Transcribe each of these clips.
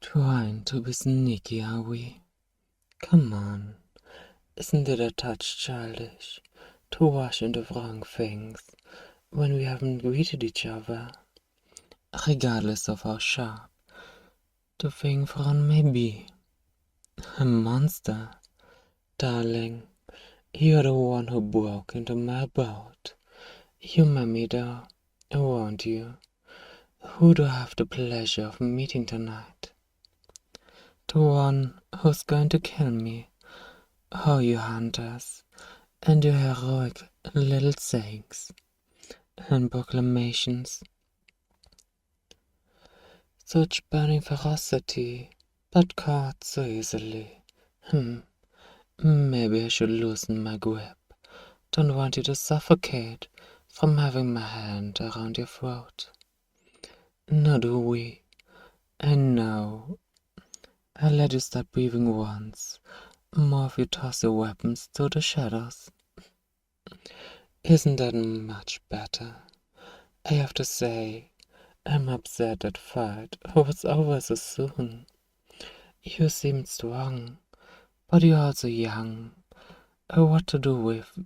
Trying to be sneaky, are we? Come on, isn't it a touch childish to rush into wrong things when we haven't greeted each other, regardless of how sharp the thing front may be? A monster, darling, you're the one who broke into my boat. You met me though, won't you? Who do I have the pleasure of meeting tonight? The one who's going to kill me. Oh, you hunters, and your heroic little sayings and proclamations. Such burning ferocity, but caught so easily. Maybe I should loosen my grip. Don't want you to suffocate from having my hand around your throat. Nor do we. And now, I'll let you start breathing once. More of you toss your weapons to the shadows. Isn't that much better? I have to say, I'm upset that fight was over so soon. You seemed strong, but you're also young. What to do with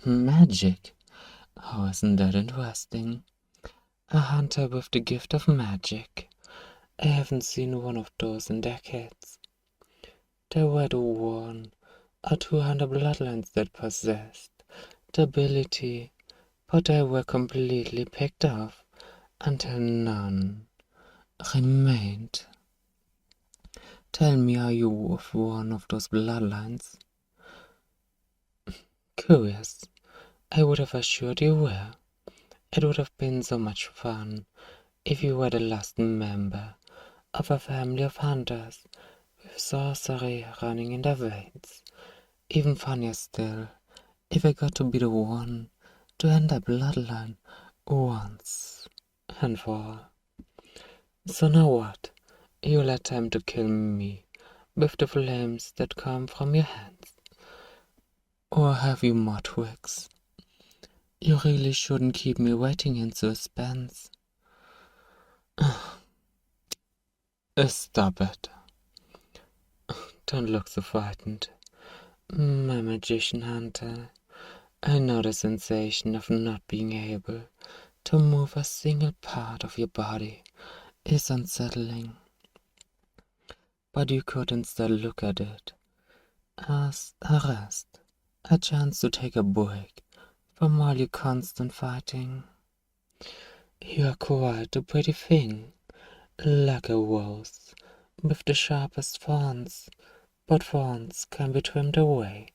magic? Oh, isn't that interesting? A hunter with the gift of magic. I haven't seen one of those in decades. There were the 1 or 200 bloodlines that possessed the ability, but they were completely picked off until none remained. Tell me, are you of one of those bloodlines? Curious. I would have assured you were. It would have been so much fun if you were the last member of a family of hunters with sorcery running in their veins. Even funnier still, if I got to be the one to end that bloodline once and for all. So now what? You'll attempt to kill me with the flames that come from your hands? Or have you more tricks? You really shouldn't keep me waiting in suspense. Stop it. Don't look so frightened. My magician hunter, I know the sensation of not being able to move a single part of your body is unsettling. But you could instead look at it as a rest, a chance to take a break from all your constant fighting. You are quite a pretty thing, like a rose with the sharpest thorns, but thorns can be trimmed away.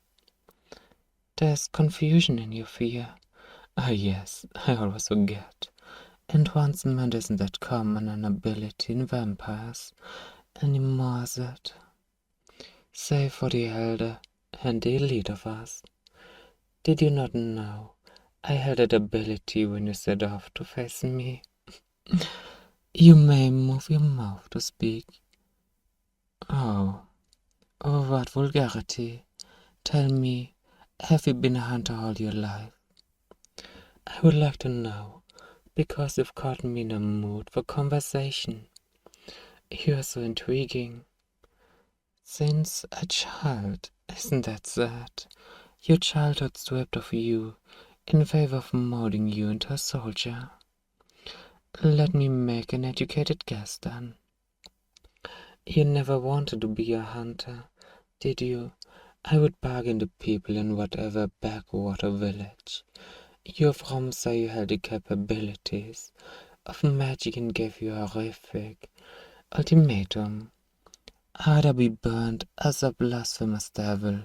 There's confusion in your fear. Ah, yes, I always forget. Entrancement isn't that common an ability in vampires anymore, is it? Save for the elder and the elite of us. Did you not know I had that ability when you set off to face me? You may move your mouth to speak. Oh, what vulgarity. Tell me, have you been a hunter all your life? I would like to know, because you've caught me in a mood for conversation. You are so intriguing. Since a child, isn't that sad? Your childhood stripped of you in favor of molding you into a soldier. Let me make an educated guess then. You never wanted to be a hunter, did you? I would bargain the people in whatever backwater village you're from say you had the capabilities of magic and gave you a horrific ultimatum. Either be burned as a blasphemous devil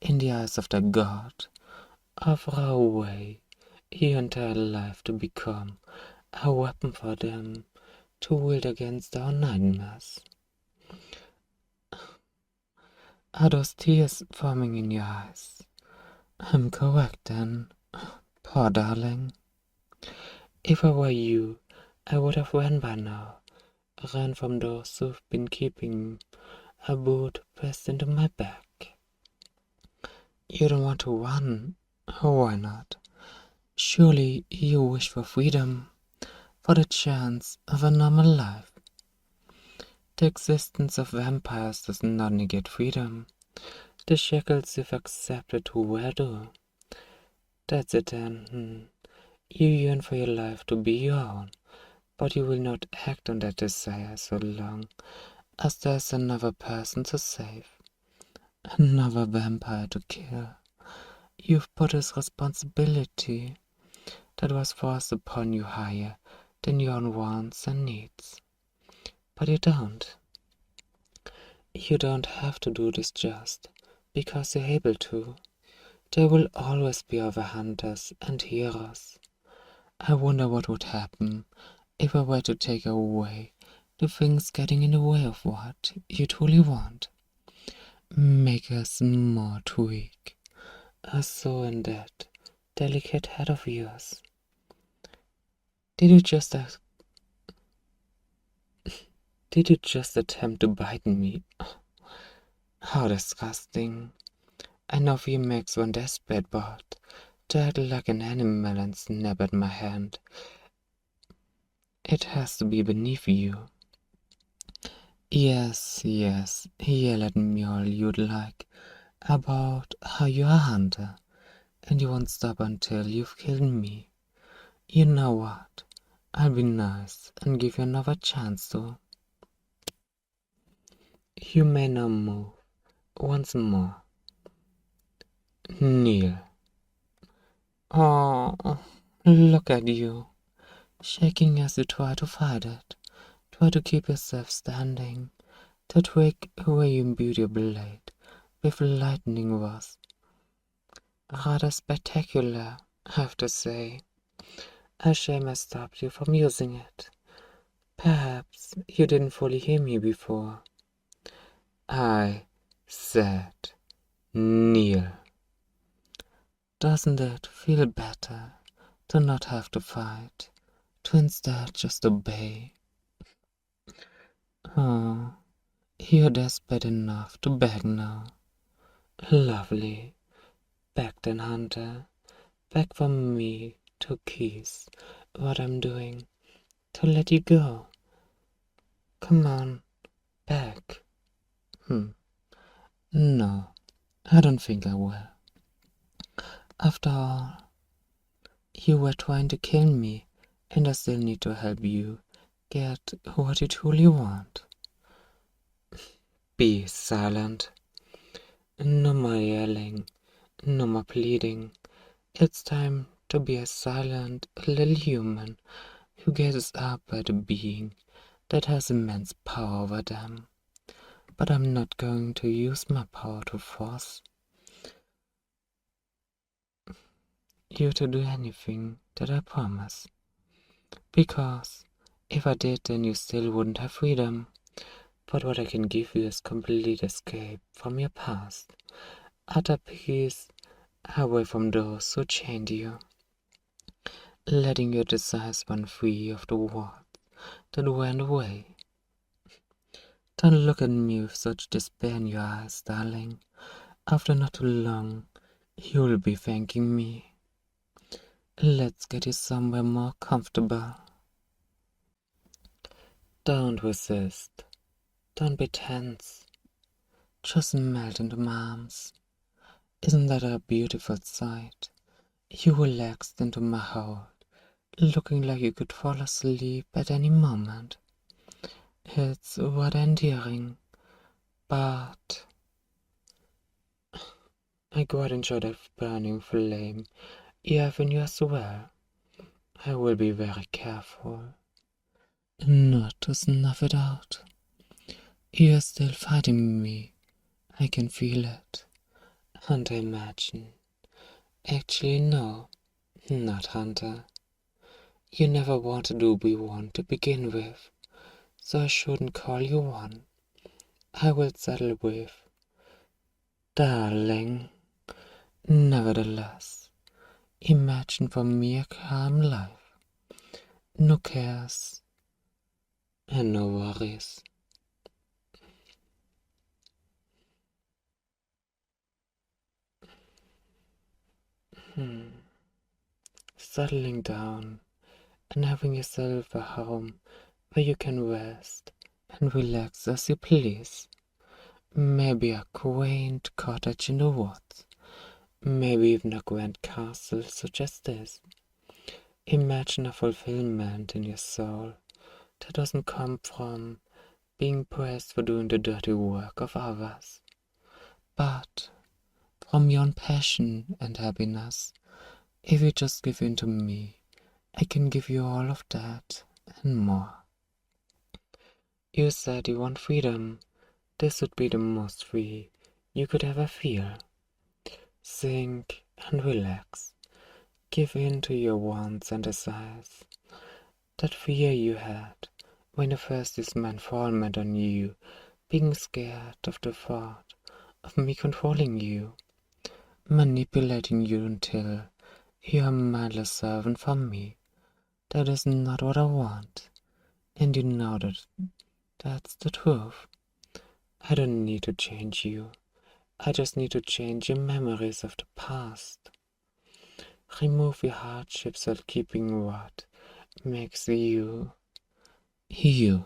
in the eyes of the god, or throw away your entire life to become a weapon for them to wield against our nightmares. Are those tears forming in your eyes? I'm correct then, poor darling. If I were you, I would have ran by now, ran from those who've been keeping a boot pressed into my back. You don't want to run? Why not? Surely you wish for freedom, for the chance of a normal life, The existence of vampires does not negate freedom. The shackles you've accepted to wear do. That's it then. You yearn for your life to be your own, but you will not act on that desire so long as there's another person to save, another vampire to kill. You've put this responsibility that was forced upon you higher than your own wants and needs. But you don't. You don't have to do this just because you're able to. There will always be other hunters and heroes. I wonder what would happen if I were to take away the things getting in the way of what you truly want. Make us more tweak. A saw in that delicate head of yours. Did you just attempt to bite me? How disgusting. I know he makes one desperate, but to act like an animal and snap at my hand, it has to be beneath you. Yes, yell at me all you'd like about how you're a hunter, and you won't stop until you've killed me. You know what? I'll be nice and give you another chance to. You may now move once more. Kneel. Oh, look at you, shaking as you try to fight it. Try to keep yourself standing. The trick where you imbued your blade with lightning was rather spectacular, I have to say. A shame I stopped you from using it. Perhaps you didn't fully hear me before. I said kneel. Doesn't it feel better to not have to fight, to instead just obey? Oh, you're desperate enough to beg now. Lovely. Beg then, Hunter. Beg for me to kiss what I'm doing, to let you go. Come on, beg. No, I don't think I will. After all, you were trying to kill me, and I still need to help you get what you truly want. Be silent. No more yelling, no more pleading. It's time to be a silent little human who gets up at a being that has immense power over them. But I'm not going to use my power to force you to do anything that I promise. Because if I did, then you still wouldn't have freedom. But what I can give you is complete escape from your past, utter peace away from those who chained you, letting your desires run free of the world that went away. Don't look at me with such despair in your eyes, darling. After not too long, you'll be thanking me. Let's get you somewhere more comfortable. Don't resist. Don't be tense. Just melt into my arms. Isn't that a beautiful sight? You relaxed into my hold, looking like you could fall asleep at any moment. It's rather endearing, but I quite enjoy that burning flame you have in you as well. I will be very careful not to snuff it out. You're still fighting me. I can feel it. And I imagine. Actually, no, not Hunter. You never wanted to be one to begin with, so I shouldn't call you one. I will settle with darling. Nevertheless, imagine for me a calm life. No cares and no worries. Settling down and having yourself a home where you can rest and relax as you please. Maybe a quaint cottage in the woods, maybe even a grand castle such as this. Imagine a fulfillment in your soul that doesn't come from being praised for doing the dirty work of others, but from your own passion and happiness. If you just give in to me, I can give you all of that and more. You said you want freedom. This would be the most free you could ever feel. Sink and relax. Give in to your wants and desires. That fear you had when you first used my involvement on you, being scared of the thought of me controlling you, manipulating you until you're a mindless servant for me. That is not what I want, and you know that that's the truth. I don't need to change you. I just need to change your memories of the past. Remove your hardships while keeping what makes you, you.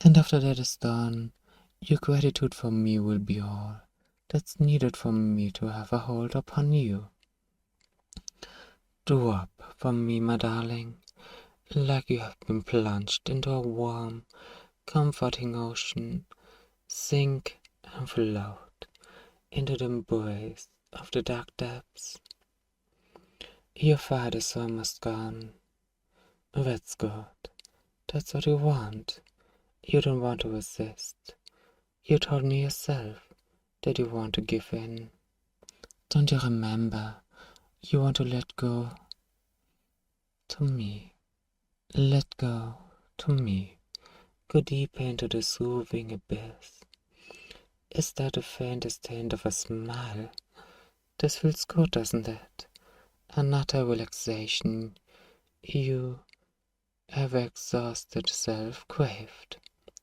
And after that is done, your gratitude for me will be all that's needed for me to have a hold upon you. Drop from me, my darling, like you have been plunged into a warm, comforting ocean. Sink and float into the embrace of the dark depths. Your father's almost gone. That's good. That's what you want. You don't want to resist. You told me yourself that you want to give in. Don't you remember? You want to let go to me. Let go to me. Go deeper into the soothing abyss. Is that the faintest hint of a smile? This feels good, doesn't it? Another relaxation you ever exhausted self craved.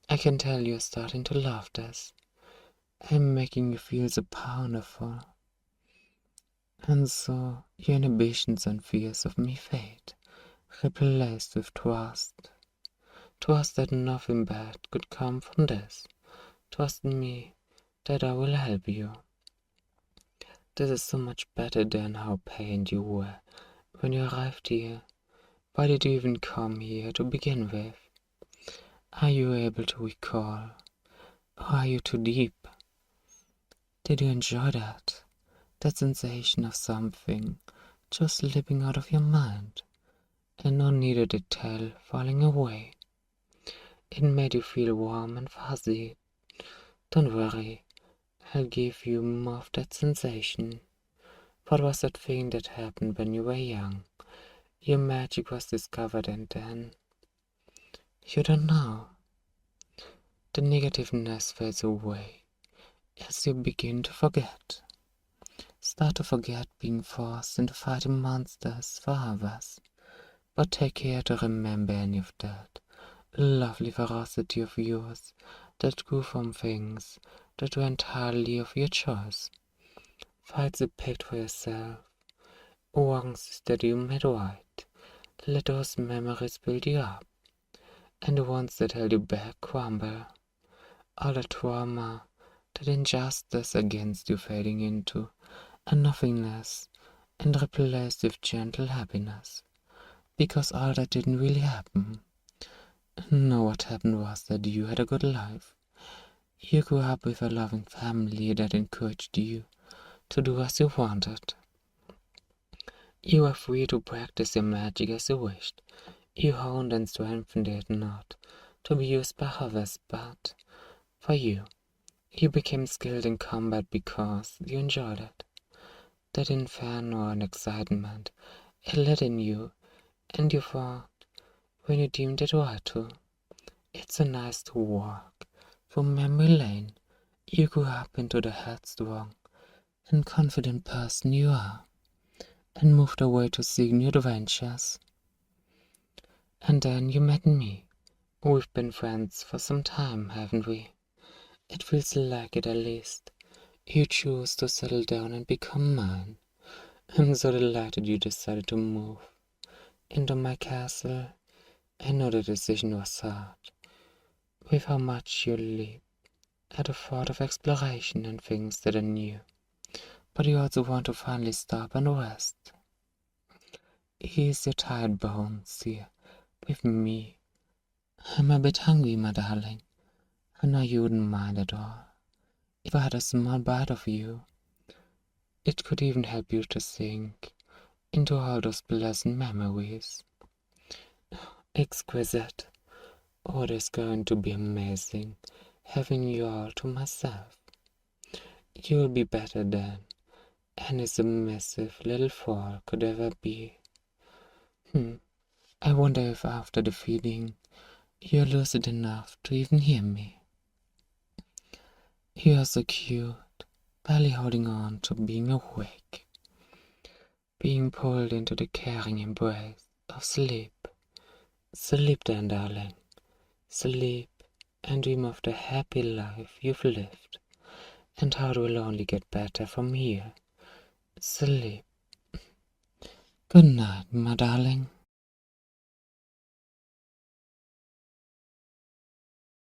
I can tell you're starting to love this. I'm making you feel so powerful. And so your inhibitions and fears of me fade, replaced with trust. Trust that nothing bad could come from this. Trust me that I will help you. This is so much better than how pained you were when you arrived here. Why did you even come here to begin with? Are you able to recall? Or are you too deep? Did you enjoy that? That sensation of something just slipping out of your mind, and no needed detail falling away. It made you feel warm and fuzzy. Don't worry, I'll give you more of that sensation. What was that thing that happened when you were young? Your magic was discovered and then... You don't know. The negativeness fades away as you begin to forget. Start to forget being forced into fighting monsters for others. But take care to remember any of that lovely ferocity of yours that grew from things that were entirely of your choice. Fights you picked for yourself, wrongs that you made right. Let those memories build you up, and the ones that held you back crumble. All the trauma, that injustice against you fading into a nothingness and replaced with gentle happiness. Because all that didn't really happen. No, what happened was that you had a good life. You grew up with a loving family that encouraged you to do as you wanted. You were free to practice your magic as you wished. You honed and strengthened it not to be used by others, but for you. You became skilled in combat because you enjoyed it. That inferno and excitement it lit in you, and you thought, when you deemed it right to, it's so nice to walk through memory lane. You grew up into the headstrong and confident person you are, and moved away to seek new adventures. And then you met me. We've been friends for some time, haven't we? It feels like it, at least. You choose to settle down and become mine. I'm so delighted you decided to move into my castle. I know the decision was hard, with how much you leap at the thought of exploration and things that are new, but you also want to finally stop and rest. Ease your tired bones here with me. I'm a bit hungry, my darling. I know you wouldn't mind at all if I had a small bite of you. It could even help you to sink into all those pleasant memories. Exquisite. Oh, it is going to be amazing having you all to myself. You'll be better than any submissive little fool could ever be. I wonder if after the feeding you're lucid enough to even hear me. You're so cute, barely holding on to being awake, being pulled into the caring embrace of sleep. Sleep then, darling. Sleep and dream of the happy life you've lived, and how it will only get better from here. Sleep. Good night, my darling.